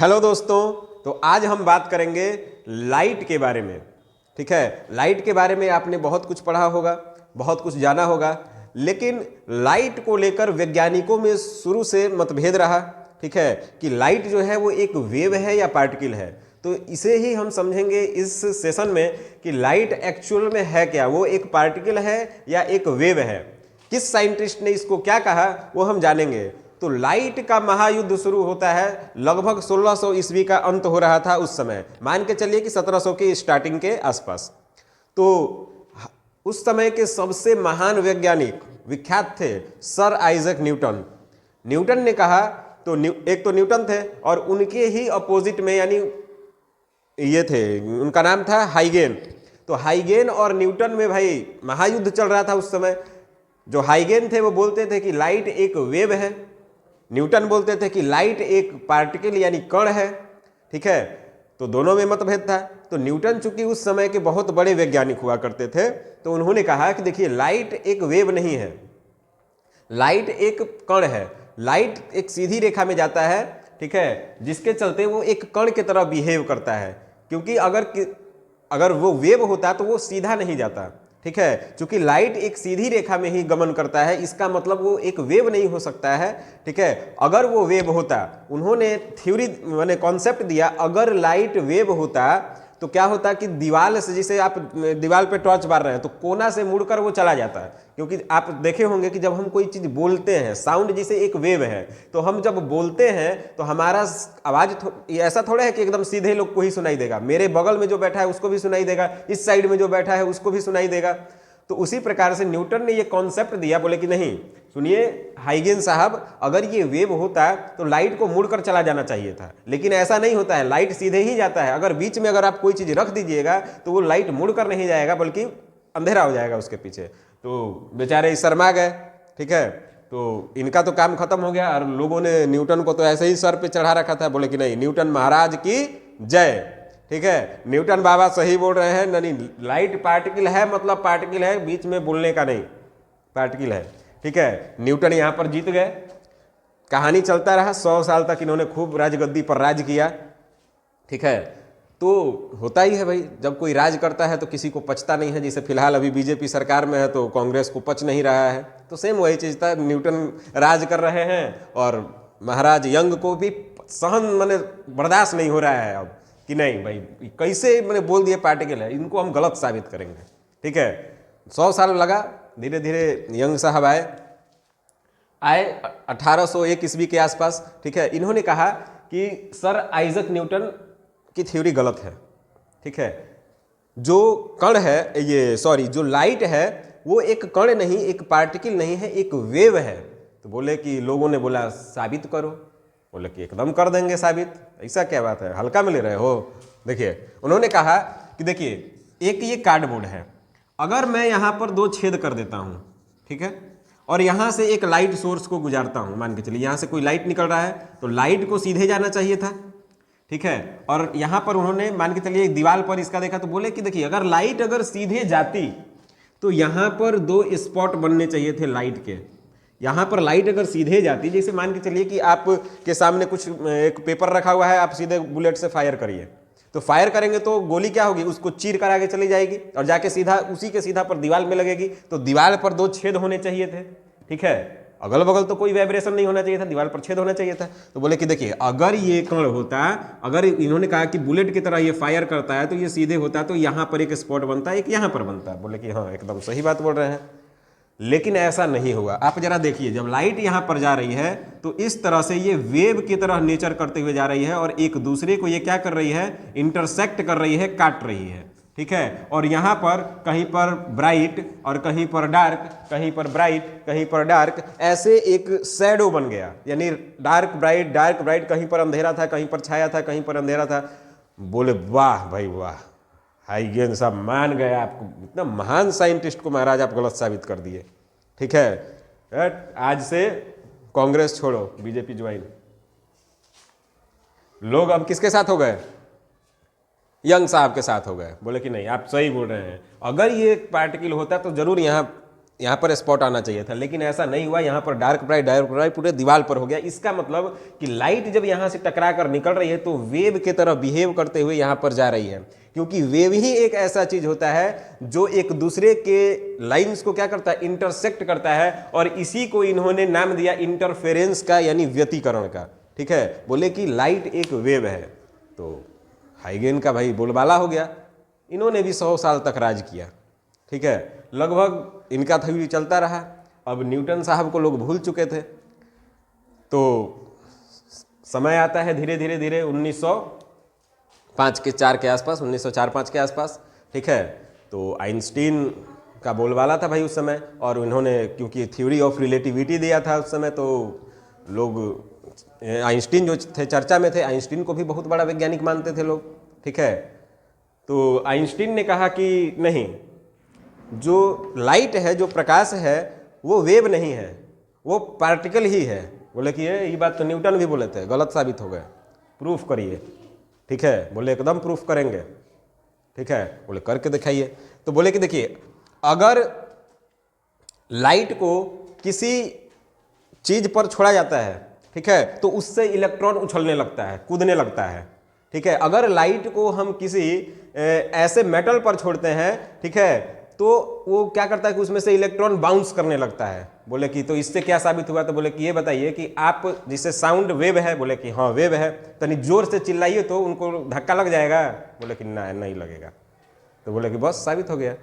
Hello दोस्तों, तो आज हम बात करेंगे लाइट के बारे में। ठीक है, लाइट के बारे में आपने बहुत कुछ पढ़ा होगा, बहुत कुछ जाना होगा, लेकिन लाइट को लेकर वैज्ञानिकों में शुरू से मतभेद रहा। ठीक है, कि लाइट जो है वो एक वेव है या पार्टिकल है। तो इसे ही हम समझेंगे इस सेशन में कि लाइट एक्चुअल में है क्या, वो एक पार्टिकल है या एक वेव है। किस साइंटिस्ट ने इसको क्या कहा वो हम जानेंगे। तो लाइट का महायुद्ध शुरू होता है लगभग 1600 ईस्वी का अंत हो रहा था उस समय, मान के चलिए कि 1700 के स्टार्टिंग के आसपास। तो उस समय के सबसे महान वैज्ञानिक विख्यात थे सर आइजक न्यूटन। न्यूटन ने कहा, तो एक तो न्यूटन थे और उनके ही अपोजिट में यानी ये थे, उनका नाम था हाइगेन। तो हाइगेन और न्यूटन में भाई महायुद्ध चल रहा था उस समय। जो हाइगेन थे वो बोलते थे कि लाइट एक वेव है, न्यूटन बोलते थे कि लाइट एक पार्टिकल यानी कण है। ठीक है, तो दोनों में मतभेद था। तो न्यूटन चूंकि उस समय के बहुत बड़े वैज्ञानिक हुआ करते थे, तो उन्होंने कहा कि देखिए लाइट एक वेव नहीं है, लाइट एक कण है। लाइट एक सीधी रेखा में जाता है, ठीक है, जिसके चलते वो एक कण की तरह बिहेव करता है। क्योंकि अगर वो वेव होता तो वो सीधा नहीं जाता। ठीक है, क्योंकि लाइट एक सीधी रेखा में ही गमन करता है, इसका मतलब वो एक वेव नहीं हो सकता है। ठीक है, अगर वो वेव होता, उन्होंने थ्योरी मैंने कॉन्सेप्ट दिया, अगर लाइट वेव होता तो क्या होता कि दीवार से, जैसे आप दीवार पे टॉर्च मार रहे हैं तो कोना से मुड़कर वो चला जाता है। क्योंकि आप देखे होंगे कि जब हम कोई चीज़ बोलते हैं, साउंड जैसे एक वेव है, तो हम जब बोलते हैं तो हमारा आवाज़ ऐसा थोड़ा है कि एकदम सीधे लोग को ही सुनाई देगा। मेरे बगल में जो बैठा है उसको भी सुनाई देगा, इस साइड में जो बैठा है उसको भी सुनाई देगा। तो उसी प्रकार से न्यूटन ने ये कॉन्सेप्ट दिया, बोले कि नहीं सुनिए हाइगेन साहब, अगर ये वेव होता तो लाइट को मुड़कर चला जाना चाहिए था, लेकिन ऐसा नहीं होता है, लाइट सीधे ही जाता है। अगर बीच में अगर आप कोई चीज़ रख दीजिएगा तो वो लाइट मुड़कर नहीं जाएगा, बल्कि अंधेरा हो जाएगा उसके पीछे। तो बेचारे शर्मा गए। ठीक है, तो इनका तो काम खत्म हो गया और लोगों ने न्यूटन को तो ऐसे ही सर पे चढ़ा रखा था। बोले कि नहीं, न्यूटन महाराज की जय। ठीक है, न्यूटन बाबा सही बोल रहे हैं, नहीं लाइट पार्टिकल है, मतलब पार्टिकल है, बीच में बोलने का नहीं, पार्टिकल है। ठीक है, न्यूटन यहां पर जीत गए। कहानी चलता रहा, 100 साल तक इन्होंने खूब राजगद्दी पर राज किया। ठीक है, तो होता ही है भाई, जब कोई राज करता है तो किसी को पचता नहीं है। जैसे फिलहाल अभी बीजेपी सरकार में है तो कांग्रेस को पच नहीं रहा है, तो सेम वही चीज था। न्यूटन राज कर रहे हैं और महाराज यंग को भी सहन मैंने बर्दाश्त नहीं हो रहा है अब कि नहीं भाई कैसे मैंने बोल दिया पार्टिकल है, इनको हम गलत साबित करेंगे। ठीक है, 100 साल लगा, धीरे धीरे यंग साहब आए 1801 ईस्वी के आसपास। ठीक है, इन्होंने कहा कि सर आइजक न्यूटन की थ्योरी गलत है। ठीक है, जो कण है, ये सॉरी, जो लाइट है वो एक कण नहीं, एक पार्टिकल नहीं है, एक वेव है। तो बोले कि लोगों ने बोला साबित करो। बोले कि एकदम कर देंगे साबित, ऐसा क्या बात है, हल्का में ले रहे हो। देखिए उन्होंने कहा कि देखिए एक ये कार्डबोर्ड है, अगर मैं यहाँ पर 2 छेद कर देता हूँ, ठीक है, और यहाँ से एक लाइट सोर्स को गुजारता हूँ, मान के चलिए यहाँ से कोई लाइट निकल रहा है, तो लाइट को सीधे जाना चाहिए था। ठीक है, और यहाँ पर उन्होंने मान के चलिए दीवार पर इसका देखा, तो बोले कि देखिए अगर लाइट अगर सीधे जाती तो यहाँ पर 2 स्पॉट बनने चाहिए थे लाइट के। यहाँ पर लाइट अगर सीधे जाती, जैसे मान के चलिए कि आप के सामने कुछ एक पेपर रखा हुआ है, आप सीधे बुलेट से फायर करिए, तो फायर करेंगे तो गोली क्या होगी, उसको चीर कर आगे चली जाएगी और जाके सीधा उसी के सीधा पर दीवार में लगेगी। तो दीवार पर 2 छेद होने चाहिए थे। ठीक है, अगल बगल तो कोई वाइब्रेशन नहीं होना चाहिए था, दीवार पर छेद होना चाहिए था। तो बोले कि देखिए अगर ये कण होता, अगर इन्होंने कहा कि बुलेट की तरह ये फायर करता है तो ये सीधे होता, तो यहाँ पर एक स्पॉट बनता है, एक यहाँ पर बनता है। बोले कि हाँ एकदम सही बात बोल रहे हैं, लेकिन ऐसा नहीं होगा। आप जरा देखिए, जब लाइट यहाँ पर जा रही है तो इस तरह से ये वेव की तरह नेचर करते हुए जा रही है और एक दूसरे को ये क्या कर रही है, इंटरसेक्ट कर रही है, काट रही है। ठीक है, और यहाँ पर कहीं पर ब्राइट और कहीं पर डार्क, कहीं पर ब्राइट कहीं पर डार्क, ऐसे एक शैडो बन गया, यानी डार्क ब्राइट, कहीं पर अंधेरा था, कहीं पर छाया था, कहीं पर अंधेरा था। बोले वाह भाई वाह, हाइगेन साहब मान गए, आपको इतना महान साइंटिस्ट को महाराज आप गलत साबित कर दिए। ठीक है, आज से कांग्रेस छोड़ो, बीजेपी ज्वाइन। लोग अब किसके साथ हो गए, यंग साहब के साथ हो गए। बोले कि नहीं आप सही बोल रहे हैं, अगर ये पार्टिकल होता तो जरूर यहाँ यहाँ पर स्पॉट आना चाहिए था, लेकिन ऐसा नहीं हुआ। यहाँ पर डार्क ब्राइट पूरे दीवार पर हो गया। इसका मतलब कि लाइट जब यहाँ से टकरा कर निकल रही है तो वेव के तरह बिहेव करते हुए यहाँ पर जा रही है, क्योंकि वेव ही एक ऐसा चीज होता है जो एक दूसरे के लाइंस को क्या करता है, इंटरसेक्ट करता है, और इसी को इन्होंने नाम दिया इंटरफेरेंस का, यानी व्यतिकरण का। ठीक है, बोले कि लाइट एक वेव है। तो हाइगेन का भाई बोलबाला हो गया। इन्होंने भी 100 साल तक राज किया। ठीक है, लगभग इनका थ्योरी चलता रहा। अब न्यूटन साहब को लोग भूल चुके थे। तो समय आता है धीरे धीरे धीरे 1904 के आसपास, 1904-5 के आसपास। ठीक है, तो आइंस्टीन का बोलबाला था भाई उस समय, और उन्होंने क्योंकि थ्योरी ऑफ रिलेटिविटी दिया था उस समय, तो लोग आइंस्टीन जो थे चर्चा में थे, आइंस्टीन को भी बहुत बड़ा वैज्ञानिक मानते थे लोग। ठीक है, तो आइंस्टीन ने कहा कि नहीं, जो लाइट है, जो प्रकाश है, वो वेव नहीं है, वो पार्टिकल ही है। बोले कि ये बात तो न्यूटन भी बोले थे, गलत साबित हो गए, प्रूफ करिए। ठीक है, बोले एकदम प्रूफ करेंगे। ठीक है, बोले करके दिखाइए। तो बोले कि देखिए, अगर लाइट को किसी चीज पर छोड़ा जाता है, ठीक है, तो उससे इलेक्ट्रॉन उछलने लगता है, कूदने लगता है। ठीक है, अगर लाइट को हम किसी ऐसे मेटल पर छोड़ते हैं, ठीक है, तो वो क्या करता है कि उसमें से इलेक्ट्रॉन बाउंस करने लगता है। बोले कि तो इससे क्या साबित हुआ? तो बोले कि ये बताइए कि आप जिसे साउंड वेव है, बोले कि हाँ वेव है, तनी जोर से चिल्लाइए तो उनको धक्का लग जाएगा। बोले कि ना, नहीं लगेगा। तो बोले कि बस साबित हो गया।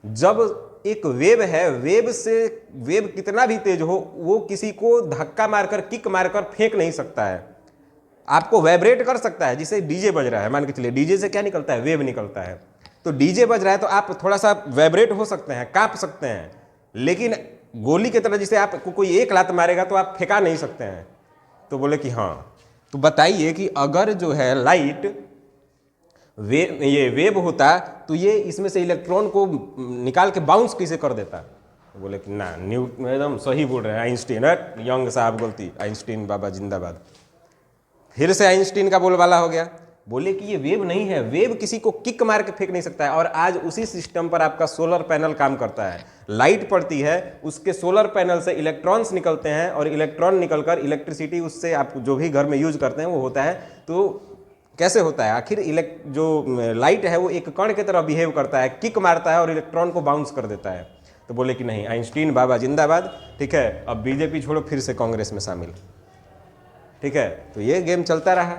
जब एक वेव है, वेव कितना भी तेज हो, वो किसी को धक्का मारकर, किक मारकर फेंक नहीं सकता है। आपको वाइब्रेट कर सकता है। जिसे डीजे बज रहा है, मान के चलिए डीजे से क्या निकलता है, वेव निकलता है। तो डीजे बज रहा है तो आप थोड़ा सा वाइब्रेट हो सकते हैं, कांप सकते हैं, लेकिन गोली की तरह जिसे आपको कोई एक लात मारेगा तो आप फेंका नहीं सकते हैं। तो बोले कि हाँ। तो बताइए कि अगर जो है लाइट ये वेव होता तो ये इसमें से इलेक्ट्रॉन को निकाल के बाउंस कैसे कर देता? तो बोले कि ना, एकदम सही बोल रहे हैं आइंस्टीन। यंग साहब गलती, आइंस्टीन बाबा जिंदाबाद। फिर से आइंस्टीन का बोलबाला हो गया। बोले कि ये वेव नहीं है, वेव किसी को किक मार के फेंक नहीं सकता है। और आज उसी सिस्टम पर आपका सोलर पैनल काम करता है। लाइट पड़ती है, उसके सोलर पैनल से इलेक्ट्रॉन्स निकलते हैं, और इलेक्ट्रॉन निकलकर इलेक्ट्रिसिटी उससे आप जो भी घर में यूज करते हैं वो होता है। तो कैसे होता है आखिर? जो लाइट है वो एक कण की तरह बिहेव करता है, किक मारता है और इलेक्ट्रॉन को बाउंस कर देता है। तो बोले कि नहीं, आइंस्टीन बाबा जिंदाबाद। ठीक है, अब बीजेपी छोड़ो, फिर से कांग्रेस में शामिल। ठीक है, तो ये गेम चलता रहा।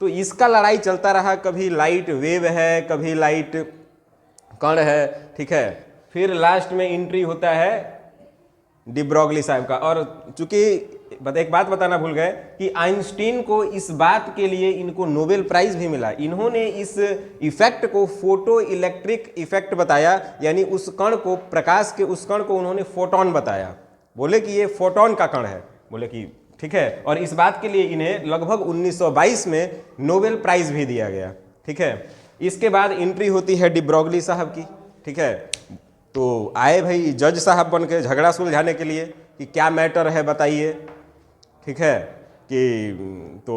तो इसका लड़ाई चलता रहा, कभी लाइट वेव है, कभी लाइट कण है। ठीक है, फिर लास्ट में एंट्री होता है डी ब्रॉगली साहब का। और चूंकि एक बात बताना भूल गए कि आइंस्टीन को इस बात के लिए इनको नोबेल प्राइज भी मिला। इन्होंने इस इफेक्ट को फोटो इलेक्ट्रिक इफेक्ट बताया, यानी उस कण को, प्रकाश के उस कण को उन्होंने फोटोन बताया। बोले कि ये फोटोन का कण है। बोले कि ठीक है, और इस बात के लिए इन्हें लगभग 1922 में नोबेल प्राइज भी दिया गया। ठीक है, इसके बाद एंट्री होती है डी ब्रॉगली साहब की। ठीक है, तो आए भाई जज साहब बन के झगड़ा सुलझाने के लिए कि क्या मैटर है बताइए। ठीक है, कि तो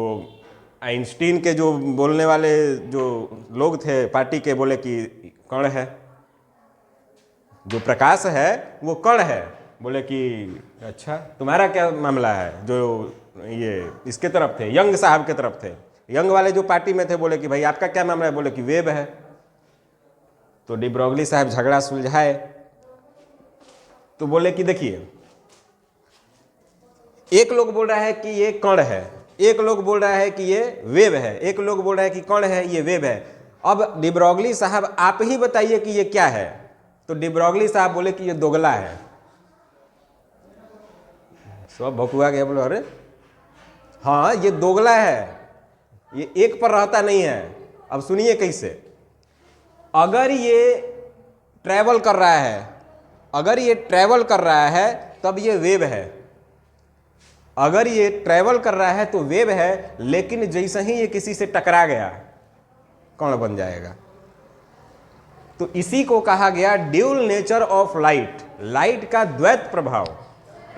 आइंस्टीन के जो बोलने वाले जो लोग थे पार्टी के, बोले कि कण है, जो प्रकाश है वो कण है। बोले कि अच्छा, तुम्हारा क्या मामला है? जो ये इसके तरफ थे, यंग साहब के तरफ थे, यंग वाले जो पार्टी में थे, बोले कि भाई आपका क्या मामला है? बोले कि वेव है। तो डी ब्रॉगली साहब झगड़ा सुलझाए। तो बोले कि देखिए, एक लोग बोल रहा है कि ये कण है, एक लोग बोल रहा है कि ये वेव है, एक लोग बोल रहा है कि कण है, ये वेव है। अब डी ब्रॉगली साहब आप ही बताइए कि ये क्या है? तो डी ब्रॉगली साहब बोले कि ये दोगला है। सब भकुआ गया, बोलो अरे हाँ ये दोगला है, ये एक पर रहता नहीं है। अब सुनिए कैसे। अगर ये ट्रैवल कर रहा है, अगर ये ट्रैवल कर रहा है तब ये वेव है। अगर ये ट्रैवल कर रहा है तो वेव है, लेकिन जैसे ही ये किसी से टकरा गया कण बन जाएगा। तो इसी को कहा गया dual nature of light. Light का द्वैत प्रभाव।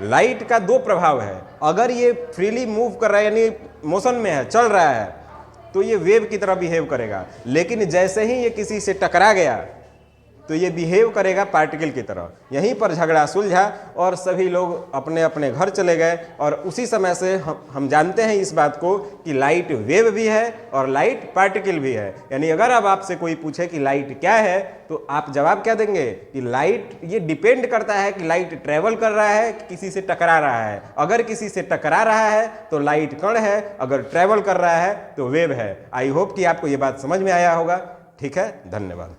लाइट का दो प्रभाव है। अगर ये फ्रीली मूव कर रहा है, यानी मोशन में है, चल रहा है, तो ये वेव की तरह बिहेव करेगा। लेकिन जैसे ही ये किसी से टकरा गया तो ये बिहेव करेगा पार्टिकल की तरह। यहीं पर झगड़ा सुलझा और सभी लोग अपने अपने घर चले गए। और उसी समय से हम जानते हैं इस बात को कि लाइट वेव भी है और लाइट पार्टिकल भी है। यानी अगर अब आपसे कोई पूछे कि लाइट क्या है तो आप जवाब क्या देंगे कि लाइट, ये डिपेंड करता है कि लाइट ट्रेवल कर रहा है कि किसी से टकरा रहा है। अगर किसी से टकरा रहा है तो लाइट कण है, अगर ट्रेवल कर रहा है तो वेव है। आई होप कि आपको ये बात समझ में आया होगा। ठीक है, धन्यवाद।